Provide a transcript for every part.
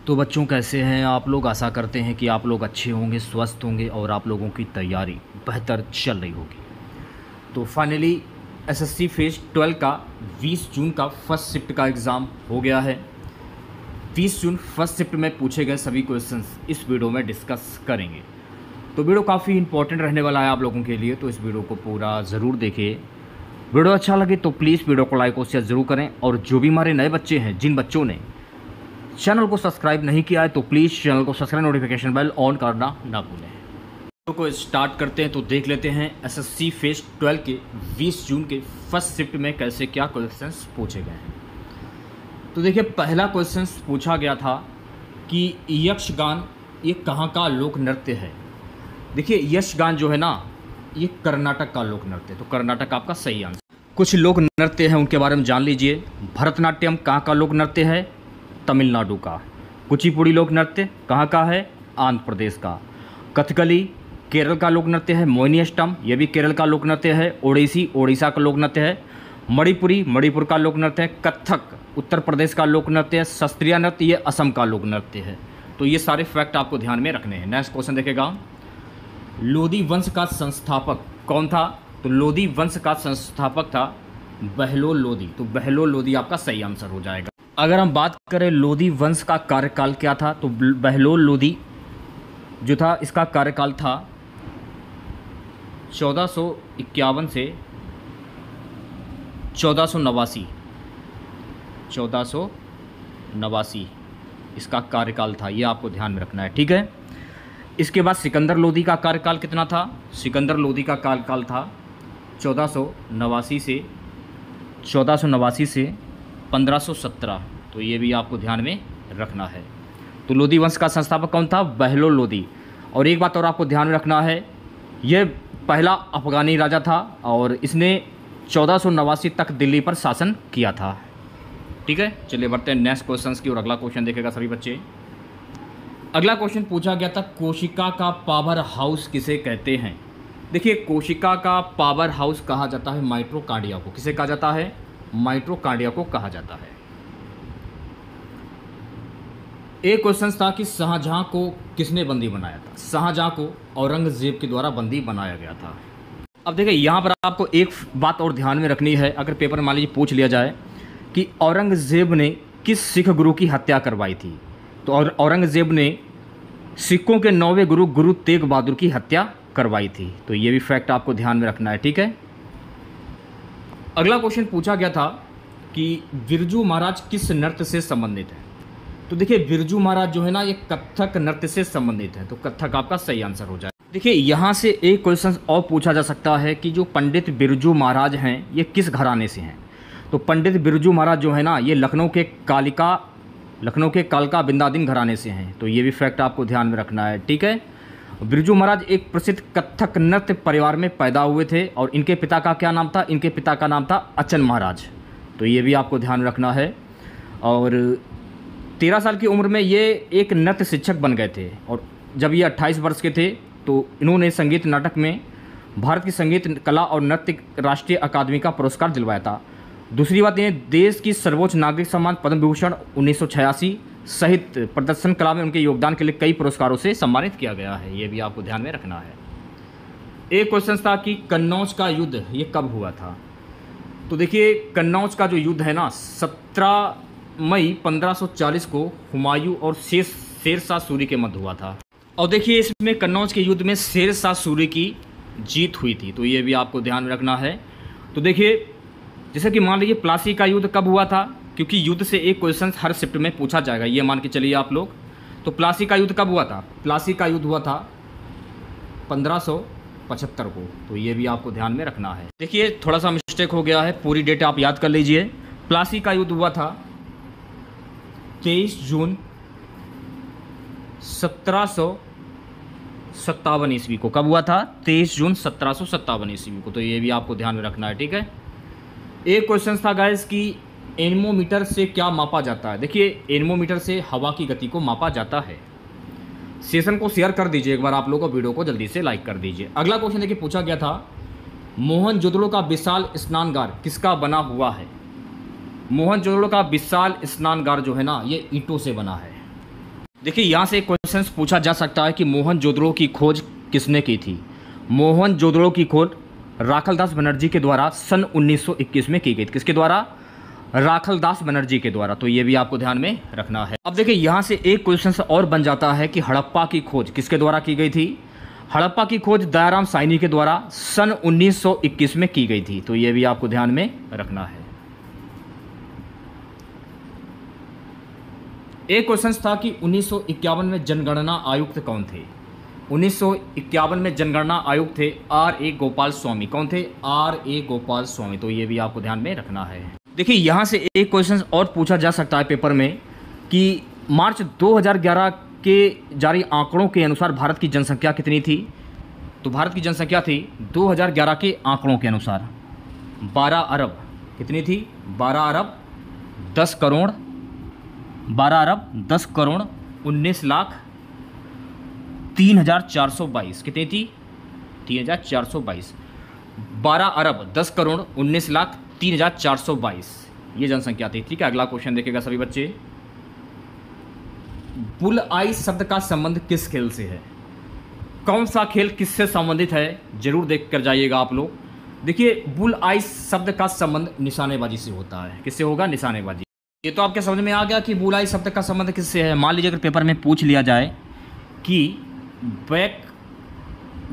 तो बच्चों कैसे हैं आप लोग। आशा करते हैं कि आप लोग अच्छे होंगे, स्वस्थ होंगे और आप लोगों की तैयारी बेहतर चल रही होगी। तो फाइनली एसएससी फेज 12 का 20 जून का फर्स्ट शिफ्ट का एग्ज़ाम हो गया है। 20 जून फर्स्ट शिफ्ट में पूछे गए सभी क्वेश्चंस इस वीडियो में डिस्कस करेंगे। तो वीडियो काफ़ी इंपॉर्टेंट रहने वाला है आप लोगों के लिए, तो इस वीडियो को पूरा ज़रूर देखिए। वीडियो अच्छा लगे तो प्लीज़ वीडियो को लाइक और शेयर ज़रूर करें, और जो भी हमारे नए बच्चे हैं, जिन बच्चों ने चैनल को सब्सक्राइब नहीं किया है तो प्लीज़ चैनल को सब्सक्राइब, नोटिफिकेशन बेल ऑन करना ना भूलें। वीडियो को स्टार्ट करते हैं तो देख लेते हैं एसएससी फेज 12 के 20 जून के फर्स्ट शिफ्ट में कैसे क्या क्वेश्चंस पूछे गए हैं। तो देखिए, पहला क्वेश्चन पूछा गया था कि यक्षगान ये कहाँ का लोक नृत्य है। देखिए, यक्षगान जो है ना, ये कर्नाटक का लोक नृत्य है, तो कर्नाटक आपका सही आंसर। कुछ लोक नृत्य हैं उनके बारे में जान लीजिए। भरतनाट्यम कहाँ का लोक नृत्य है? तमिलनाडु का। कुचिपुड़ी लोक नृत्य कहाँ का है? आंध्र प्रदेश का। कथकली केरल का लोक नृत्य है। मोहिनीअट्टम ये भी केरल का लोक नृत्य है। ओडिसी ओडिशा का लोक नृत्य है। मणिपुरी मणिपुर का लोक नृत्य है। कथक उत्तर प्रदेश का लोक नृत्य है। शास्त्रीय नृत्य ये असम का लोक नृत्य है। तो ये सारे फैक्ट आपको ध्यान में रखने हैं। नेक्स्ट क्वेश्चन देखेगा, लोधी वंश का संस्थापक कौन था? तो लोधी वंश का संस्थापक था बहलोल लोधी। तो बहलोल लोधी आपका सही आंसर हो जाएगा। अगर हम बात करें लोधी वंश का कार्यकाल क्या था, तो बहलोल लोधी जो था, इसका कार्यकाल था 1451 से 1489। 1489 इसका कार्यकाल था, ये आपको ध्यान में रखना है, ठीक है। इसके बाद सिकंदर लोधी का कार्यकाल कितना था? सिकंदर लोधी का कार्यकाल था 1489 से 1517। तो ये भी आपको ध्यान में रखना है। तो लोधी वंश का संस्थापक कौन था? बहलोल लोधी। और एक बात और आपको ध्यान में रखना है, ये पहला अफगानी राजा था और इसने 1489 तक दिल्ली पर शासन किया था, ठीक है। चलिए बढ़ते हैं नेक्स्ट क्वेश्चन की और अगला क्वेश्चन देखेगा सभी बच्चे। अगला क्वेश्चन पूछा गया था, कोशिका का पावर हाउस किसे कहते हैं? देखिए, कोशिका का पावर हाउस कहा जाता है माइटोकॉन्ड्रिया को। किसे कहा जाता है? माइटोकॉन्ड्रिया को कहा जाता है। एक क्वेश्चन था कि शाहजहां को किसने बंदी बनाया था? शाहजहां को औरंगजेब के द्वारा बंदी बनाया गया था। अब देखिए, यहाँ पर आपको एक बात और ध्यान में रखनी है। अगर पेपर में मान लीजिए पूछ लिया जाए कि औरंगजेब ने किस सिख गुरु की हत्या करवाई थी, तो औरंगजेब ने सिखों के 9वें गुरु गुरु तेग बहादुर की हत्या करवाई थी। तो ये भी फैक्ट आपको ध्यान में रखना है, ठीक है। अगला क्वेश्चन पूछा गया था कि बिरजू महाराज किस नृत्य से संबंधित है? तो देखिए, बिरजू महाराज जो है ना, ये कथक नृत्य से संबंधित है, तो कथक आपका सही आंसर हो जाए। देखिए, यहाँ से एक क्वेश्चन और पूछा जा सकता है कि जो पंडित बिरजू महाराज हैं ये किस घराने से हैं? तो पंडित बिरजू महाराज जो है ना, ये लखनऊ के कालका बिंदादिन घराने से हैं। तो ये भी फैक्ट आपको ध्यान में रखना है, ठीक है। बिरजू महाराज एक प्रसिद्ध कथक नृत्य परिवार में पैदा हुए थे और इनके पिता का क्या नाम था? इनके पिता का नाम था अचन महाराज। तो ये भी आपको ध्यान रखना है। और 13 साल की उम्र में ये एक नृत्य शिक्षक बन गए थे, और जब ये 28 वर्ष के थे तो इन्होंने संगीत नाटक में भारत की संगीत कला और नृत्य राष्ट्रीय अकादमी का पुरस्कार दिलवाया था। दूसरी बात, इन्हें देश की सर्वोच्च नागरिक सम्मान पद्म विभूषण 1986 सहित प्रदर्शन कला में उनके योगदान के लिए कई पुरस्कारों से सम्मानित किया गया है। ये भी आपको ध्यान में रखना है। एक क्वेश्चन था कि कन्नौज का युद्ध ये कब हुआ था? तो देखिए, कन्नौज का जो युद्ध है ना, 17 मई 1540 को हुमायूं और शेरशाह सूरी के मध्य हुआ था। और देखिए, इसमें कन्नौज के युद्ध में शेरशाह सूरी की जीत हुई थी। तो ये भी आपको ध्यान में रखना है। तो देखिए, जैसे कि मान लीजिए प्लासी का युद्ध कब हुआ था, क्योंकि युद्ध से एक क्वेश्चन हर शिफ्ट में पूछा जाएगा, ये मान के चलिए आप लोग। तो प्लासी का युद्ध कब हुआ था? प्लासी का युद्ध हुआ था 1575 को। तो ये भी आपको ध्यान में रखना है। देखिए, थोड़ा सा मिस्टेक हो गया है, पूरी डेट आप याद कर लीजिए। प्लासी का युद्ध हुआ था 23 जून 1757 ईस्वी को। कब हुआ था? 23 जून 1757 ईस्वी को। तो ये भी आपको ध्यान में रखना है, ठीक है। एक क्वेश्चन था गाइस कि एनेमोमीटर से क्या मापा जाता है? देखिए, एनेमोमीटर से हवा की गति को मापा जाता है। सेशन को शेयर कर दीजिए एक बार आप लोगों को, वीडियो को जल्दी से लाइक कर दीजिए। अगला क्वेश्चन देखिए, पूछा गया था मोहनजोदड़ो का विशाल स्नानगार किसका बना हुआ है? मोहनजोदड़ो का विशाल स्नानगार जो है ना, ये ईंटों से बना है। देखिए यहाँ से एक क्वेश्चन पूछा जा सकता है कि मोहनजोदड़ो की खोज किसने की थी। मोहनजोदड़ो की खोज राखलदास बनर्जी के द्वारा सन 1921 में की गई थी। किसके द्वारा? राखलदास बनर्जी के द्वारा। तो ये भी आपको ध्यान में रखना है। अब देखिए यहाँ से एक क्वेश्चन और बन जाता है कि हड़प्पा की खोज किसके द्वारा की गई थी। हड़प्पा की खोज दयाराम साइनी के द्वारा सन 1921 में की गई थी। तो ये भी आपको ध्यान में रखना है। एक क्वेश्चन था कि 1951 में जनगणना आयुक्त कौन थे। 1951 में जनगणना आयुक्त थे R.A. गोपाल स्वामी। कौन थे? R.A. गोपाल स्वामी। तो ये भी आपको ध्यान में रखना है। देखिए यहाँ से एक क्वेश्चन और पूछा जा सकता है पेपर में कि मार्च 2011 के जारी आंकड़ों के अनुसार भारत की जनसंख्या कितनी थी। तो भारत की जनसंख्या थी 2011 के आंकड़ों के अनुसार 12 अरब। कितनी थी? 12 अरब 10 करोड़ 12 अरब 10 करोड़ 19 लाख 3,422। कितनी थी? 3,422। 12 अरब 10 करोड़ 19 लाख 3,422 ये जनसंख्या थी। ठीक है, अगला क्वेश्चन देखिएगा सभी बच्चे। बुल आई शब्द का संबंध किस खेल से है? कौन सा खेल किससे संबंधित है? जरूर देख कर जाइएगा आप लोग। देखिए बुल आई शब्द का संबंध निशानेबाजी से होता है। किससे होगा? निशानेबाजी। ये तो आपके समझ में आ गया कि बुल आई शब्द का संबंध किससे है। मान लीजिए अगर पेपर में पूछ लिया जाए कि बैक,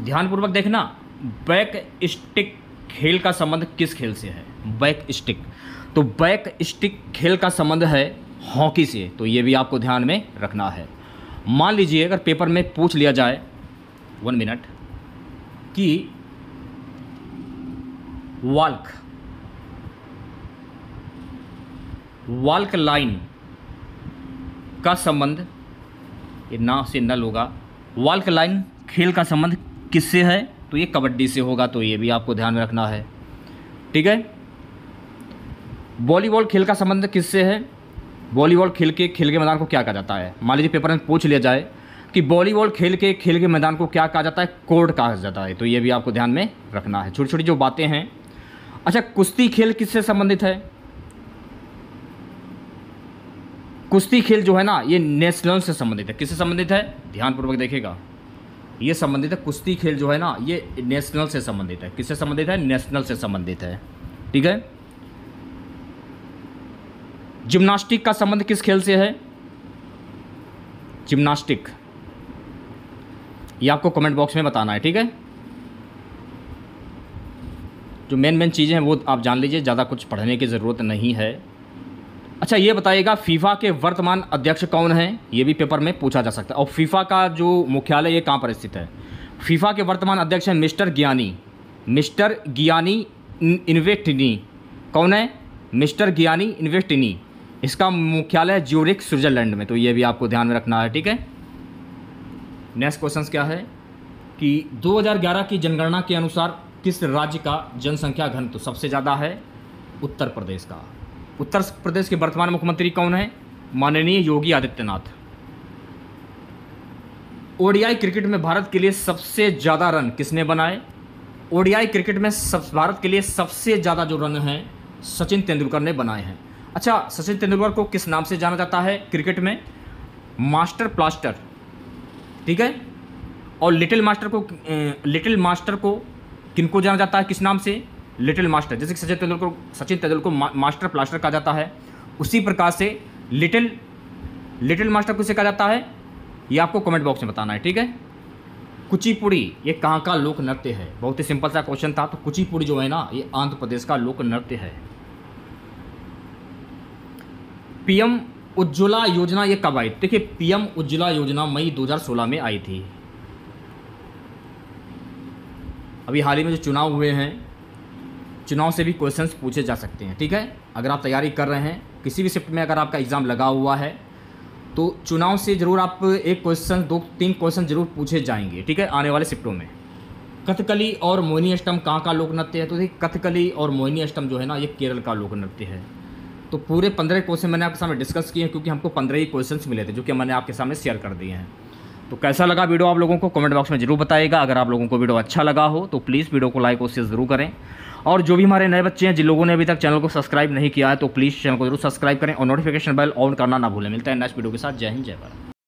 ध्यानपूर्वक देखना, बैक स्टिक खेल का संबंध किस खेल से है? Back stick. तो बैक स्टिक खेल का संबंध है हॉकी से। तो ये भी आपको ध्यान में रखना है। मान लीजिए अगर पेपर में पूछ लिया जाए 1 मिनट कि वाल्क लाइन का संबंध, ये ना से नल होगा, वाल्क लाइन खेल का संबंध किससे है? तो ये कबड्डी से होगा। तो ये भी आपको ध्यान में रखना है। ठीक है। वॉलीबॉल खेल का संबंध किससे है? वॉलीबॉल खेल के मैदान को क्या कहा जाता है? मान लीजिए पेपर में पूछ लिया जाए कि वॉलीबॉल खेल के मैदान को क्या कहा जाता है? कोर्ट कहा जाता है। तो ये भी आपको ध्यान में रखना है। छोटी छोटी जो बातें हैं। अच्छा, कुश्ती खेल किससे संबंधित है? कुश्ती खेल जो है ना, ये नेशनल से संबंधित है। किससे संबंधित है? ध्यानपूर्वक देखिएगा, ये संबंधित है। कुश्ती खेल जो है ना, ये नेशनल से संबंधित है। किससे संबंधित है? नेशनल से संबंधित है। ठीक है। जिम्नास्टिक का संबंध किस खेल से है? जिम्नास्टिक, ये आपको कमेंट बॉक्स में बताना है। ठीक है। जो मेन चीज़ें हैं वो आप जान लीजिए, ज़्यादा कुछ पढ़ने की ज़रूरत नहीं है। अच्छा, ये बताइएगा फीफा के वर्तमान अध्यक्ष कौन हैं? ये भी पेपर में पूछा जा सकता है। और फीफा का जो मुख्यालय ये कहाँ पर स्थित है? फीफा के वर्तमान अध्यक्ष हैं मिस्टर गियानी इन्फेंटिनी। कौन है? मिस्टर गियानी इन्फेंटिनी। इसका मुख्यालय है ज्यूरिख, स्विट्जरलैंड में। तो ये भी आपको ध्यान में रखना है। ठीक है। नेक्स्ट क्वेश्चन क्या है कि 2011 की जनगणना के अनुसार किस राज्य का जनसंख्या घनत्व सबसे ज़्यादा है? उत्तर प्रदेश का। उत्तर प्रदेश के वर्तमान मुख्यमंत्री कौन है? माननीय योगी आदित्यनाथ। ओडीआई क्रिकेट में भारत के लिए सबसे ज़्यादा रन किसने बनाए? ओडीआई क्रिकेट में भारत के लिए सबसे ज़्यादा जो रन हैं सचिन तेंदुलकर ने बनाए हैं। अच्छा, सचिन तेंदुलकर को किस नाम से जाना जाता है क्रिकेट में? Master blaster. ठीक है। और लिटिल मास्टर को किनको जाना जाता है? किस नाम से? Little master. जैसे कि सचिन तेंदुलकर को मास्टर ब्लास्टर कहा जाता है, उसी प्रकार से लिटिल मास्टर किसे कहा जाता है? ये आपको कमेंट बॉक्स में बताना है। ठीक है। कुचिपुड़ी ये कहाँ का लोक नृत्य है? बहुत ही सिंपल सा क्वेश्चन था। तो कुचिपुड़ी जो है ना, ये आंध्र प्रदेश का लोक नृत्य है। पीएम उज्ज्वला योजना ये कब आई? देखिए, पीएम उज्ज्वला योजना मई 2016 में आई थी। अभी हाल ही में जो चुनाव हुए हैं, चुनाव से भी क्वेश्चंस पूछे जा सकते हैं। ठीक है। अगर आप तैयारी कर रहे हैं, किसी भी शिफ्ट में अगर आपका एग्ज़ाम लगा हुआ है, तो चुनाव से ज़रूर आप एक क्वेश्चन 2-3 क्वेश्चन जरूर पूछे जाएंगे। ठीक है, आने वाले शिफ्टों में। कथकली और मोहिनी अष्टम कहाँ का लोक नृत्य है? तो देखिए, कथकली और मोहिनी अष्टम जो है ना, ये केरल का लोक नृत्य है। तो पूरे 15 क्वेश्चन मैंने आपके सामने डिस्कस किए हैं, क्योंकि हमको 15 ही क्वेश्चंस मिले थे, जो कि मैंने आपके सामने शेयर कर दिए हैं। तो कैसा लगा वीडियो आप लोगों को कमेंट बॉक्स में जरूर बताइएगा। अगर आप लोगों को वीडियो अच्छा लगा हो तो प्लीज़ वीडियो को लाइक और शेयर ज़रूर करें। और जो भी हमारे नए बच्चे हैं, जिन लोगों ने अभी तक चैनल को सब्सक्राइब नहीं किया है, तो प्लीज़ चैनल को जरूर सब्सक्राइब करें और नोटिफिकेशन बेल ऑन करना ना भूलें। मिलता है नेक्स्ट वीडियो के साथ। जय हिंद, जय भारत।